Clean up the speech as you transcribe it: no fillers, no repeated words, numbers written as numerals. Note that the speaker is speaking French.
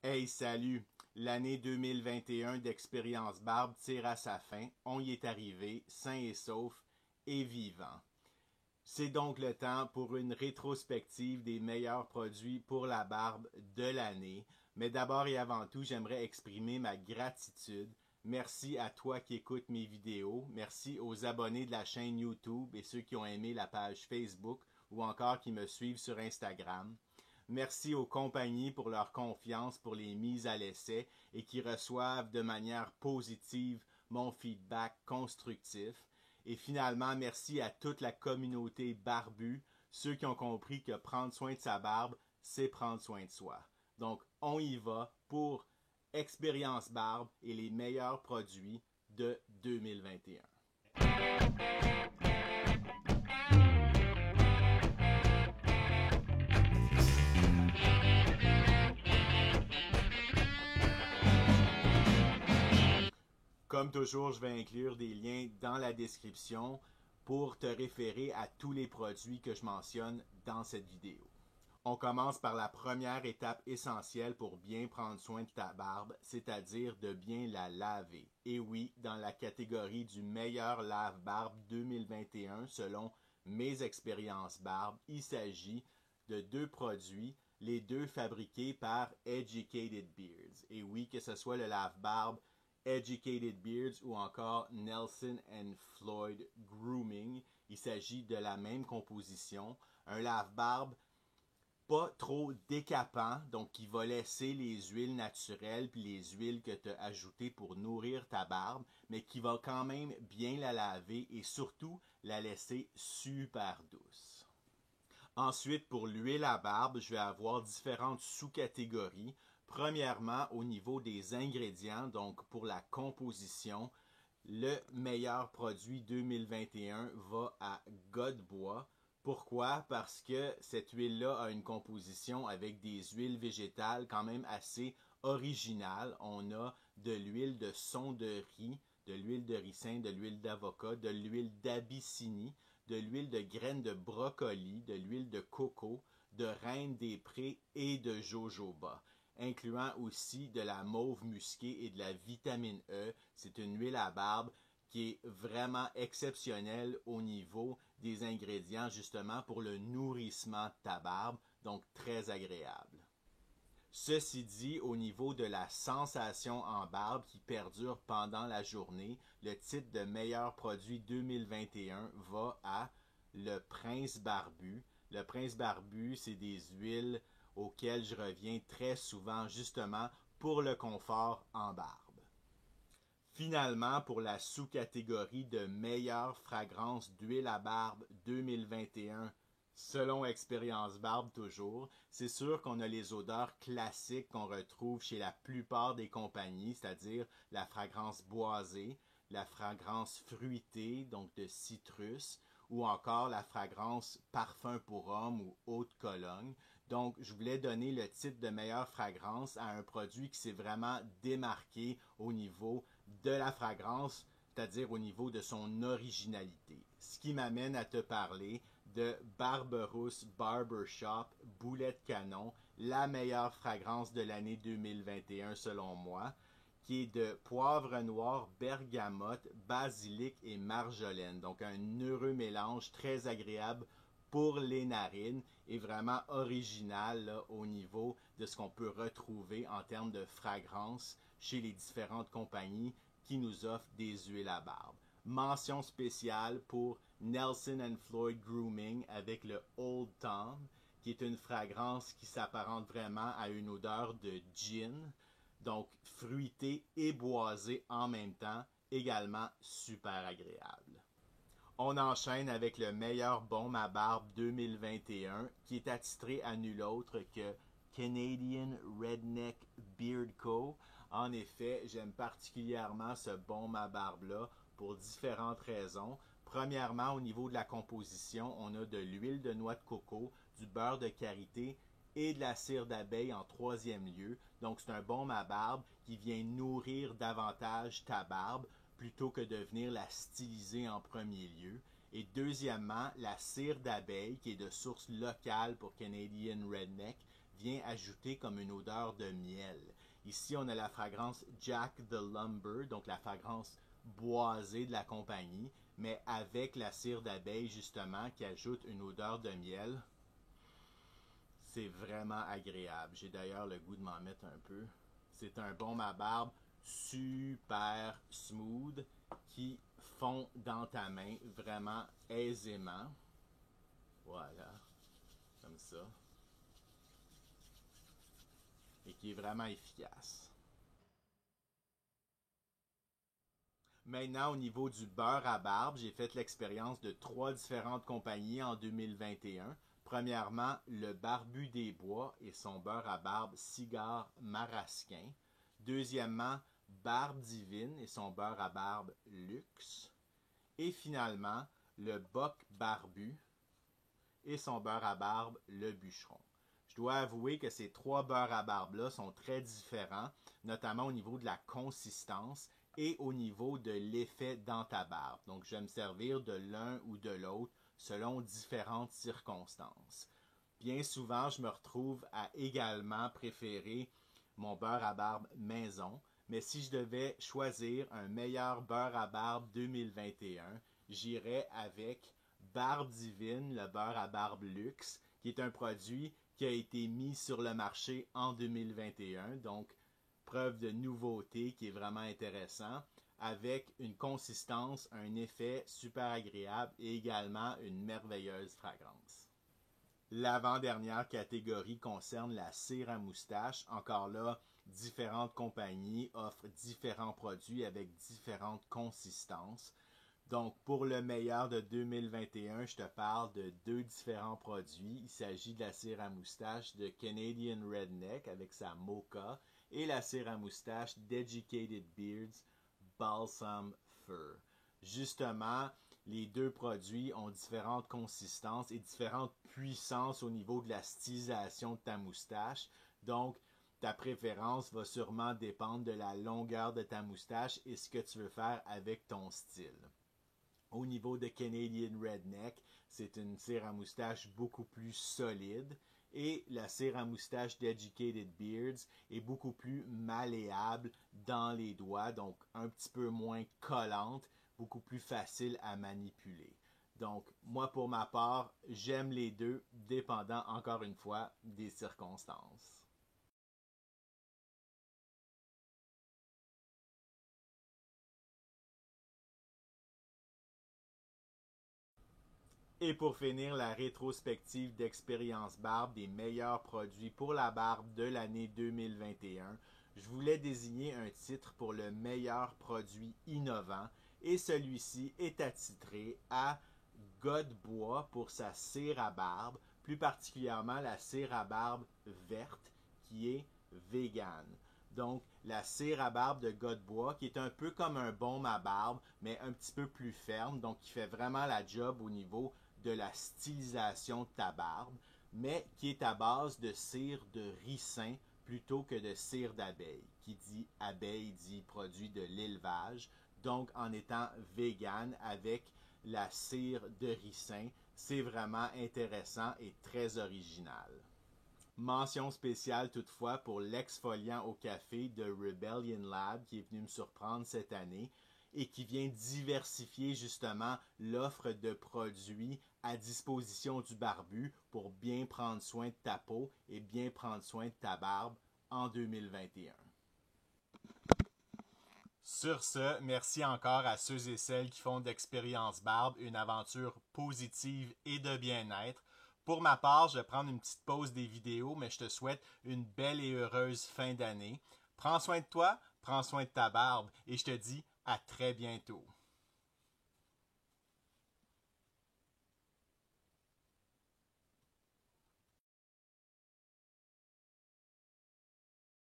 Hey, salut! L'année 2021 d'Expérience Barbe tire à sa fin. On y est arrivé, sain et sauf et vivant. C'est donc le temps pour une rétrospective des meilleurs produits pour la barbe de l'année. Mais d'abord et avant tout, j'aimerais exprimer ma gratitude. Merci à toi qui écoutes mes vidéos. Merci aux abonnés de la chaîne YouTube et ceux qui ont aimé la page Facebook ou encore qui me suivent sur Instagram. Merci aux compagnies pour leur confiance pour les mises à l'essai et qui reçoivent de manière positive mon feedback constructif. Et finalement, merci à toute la communauté barbue, ceux qui ont compris que prendre soin de sa barbe, c'est prendre soin de soi. Donc, on y va pour Expérience Barbe et les meilleurs produits de 2021. Comme toujours, je vais inclure des liens dans la description pour te référer à tous les produits que je mentionne dans cette vidéo. On commence par la première étape essentielle pour bien prendre soin de ta barbe, c'est-à-dire de bien la laver. Et oui, dans la catégorie du meilleur lave-barbe 2021 selon mes expériences barbe, il s'agit de deux produits, les deux fabriqués par Educated Beards. Et oui, que ce soit le lave-barbe Educated Beards ou encore Nelson & Floyd Grooming, il s'agit de la même composition, un lave-barbe pas trop décapant, donc qui va laisser les huiles naturelles puis les huiles que tu as ajoutées pour nourrir ta barbe, mais qui va quand même bien la laver et surtout la laisser super douce. Ensuite, pour l'huile à barbe, je vais avoir différentes sous-catégories. Premièrement, au niveau des ingrédients, donc pour la composition, le meilleur produit 2021 va à Godbois. Pourquoi? Parce que cette huile-là a une composition avec des huiles végétales quand même assez originales. On a de l'huile de son de riz, de l'huile de ricin, de l'huile d'avocat, de l'huile d'abyssinie, de l'huile de graines de brocoli, de l'huile de coco, de reine des prés et de jojoba, incluant aussi de la mauve musquée et de la vitamine E. C'est une huile à barbe qui est vraiment exceptionnelle au niveau des ingrédients justement pour le nourrissement de ta barbe, donc très agréable. Ceci dit, au niveau de la sensation en barbe qui perdure pendant la journée, le titre de meilleur produit 2021 va à le Prince Barbu. Le Prince Barbu, c'est des huiles auxquelles je reviens très souvent justement pour le confort en barbe. Finalement, pour la sous-catégorie de meilleure fragrance d'huile à barbe 2021, selon Expérience Barbe toujours, c'est sûr qu'on a les odeurs classiques qu'on retrouve chez la plupart des compagnies, c'est-à-dire la fragrance boisée, la fragrance fruitée, donc de citrus, ou encore la fragrance parfum pour homme ou eau de Cologne. Donc, je voulais donner le titre de meilleure fragrance à un produit qui s'est vraiment démarqué au niveau de la fragrance, c'est-à-dire au niveau de son originalité. Ce qui m'amène à te parler de Barberousse Barbershop Boulet de Canon, la meilleure fragrance de l'année 2021 selon moi, qui est de poivre noir, bergamote, basilic et marjolaine. Donc un heureux mélange très agréable pour les narines et vraiment original là, au niveau de ce qu'on peut retrouver en termes de fragrance chez les différentes compagnies qui nous offrent des huiles à barbe. Mention spéciale pour Nelson & Floyd Grooming avec le Old Tom, qui est une fragrance qui s'apparente vraiment à une odeur de gin, donc fruité et boisé en même temps, également super agréable. On enchaîne avec le meilleur baume à barbe 2021 qui est attitré à nul autre que Canadian Redneck Beard Co. En effet, j'aime particulièrement ce baume à barbe-là pour différentes raisons. Premièrement, au niveau de la composition, on a de l'huile de noix de coco, du beurre de karité et de la cire d'abeille en troisième lieu. Donc c'est un baume à barbe qui vient nourrir davantage ta barbe plutôt que de venir la styliser en premier lieu. Et deuxièmement, la cire d'abeille, qui est de source locale pour Canadian Redneck, vient ajouter comme une odeur de miel. Ici, on a la fragrance Jack the Lumber, donc la fragrance boisée de la compagnie, mais avec la cire d'abeille justement qui ajoute une odeur de miel. C'est vraiment agréable. J'ai d'ailleurs le goût de m'en mettre un peu. C'est un baume à barbe super smooth qui fond dans ta main vraiment aisément. Voilà, comme ça. Et qui est vraiment efficace. Maintenant, au niveau du beurre à barbe, j'ai fait l'expérience de 3 différentes compagnies en 2021. Premièrement, le Barbu des Bois et son beurre à barbe Cigare Marasquin. Deuxièmement, Barbe Divine et son beurre à barbe Luxe. Et finalement, le Boc Barbu et son beurre à barbe Le Bûcheron. Je dois avouer que ces 3 beurres à barbe-là sont très différents, notamment au niveau de la consistance et au niveau de l'effet dans ta barbe. Donc, je vais me servir de l'un ou de l'autre selon différentes circonstances. Bien souvent, je me retrouve à également préférer mon beurre à barbe maison, mais si je devais choisir un meilleur beurre à barbe 2021, j'irais avec Barbe Divine, le beurre à barbe luxe, qui est un produit qui a été mis sur le marché en 2021, donc preuve de nouveauté qui est vraiment intéressant, avec une consistance, un effet super agréable et également une merveilleuse fragrance. L'avant-dernière catégorie concerne la cire à moustache. Encore là, différentes compagnies offrent différents produits avec différentes consistances. Donc, pour le meilleur de 2021, je te parle de 2 différents produits. Il s'agit de la cire à moustache de Canadian Redneck avec sa Mocha et la cire à moustache d'Educated Beards Balsam Fir. Justement, les 2 produits ont différentes consistances et différentes puissances au niveau de la stylisation de ta moustache. Donc, ta préférence va sûrement dépendre de la longueur de ta moustache et ce que tu veux faire avec ton style. Au niveau de Canadian Redneck, c'est une cire à moustache beaucoup plus solide et la cire à moustache d'Educated Beards est beaucoup plus malléable dans les doigts, donc un petit peu moins collante, beaucoup plus facile à manipuler. Donc, moi pour ma part, j'aime les 2, dépendant encore une fois des circonstances. Et pour finir, la rétrospective d'Expérience Barbe des meilleurs produits pour la barbe de l'année 2021. Je voulais désigner un titre pour le meilleur produit innovant et celui-ci est attitré à Godbois pour sa cire à barbe, plus particulièrement la cire à barbe verte qui est vegan. Donc, la cire à barbe de Godbois, qui est un peu comme un baume à barbe, mais un petit peu plus ferme, donc qui fait vraiment la job au niveau de la stylisation de ta barbe, mais qui est à base de cire de ricin plutôt que de cire d'abeille. Qui dit abeille dit produit de l'élevage, donc en étant vegan avec la cire de ricin, c'est vraiment intéressant et très original. Mention spéciale toutefois pour l'exfoliant au café de Rebellion Lab qui est venu me surprendre cette année et qui vient diversifier justement l'offre de produits à disposition du barbu pour bien prendre soin de ta peau et bien prendre soin de ta barbe en 2021. Sur ce, merci encore à ceux et celles qui font d'Expérience Barbe une aventure positive et de bien-être. Pour ma part, je vais prendre une petite pause des vidéos, mais je te souhaite une belle et heureuse fin d'année. Prends soin de toi, prends soin de ta barbe et je te dis à très bientôt.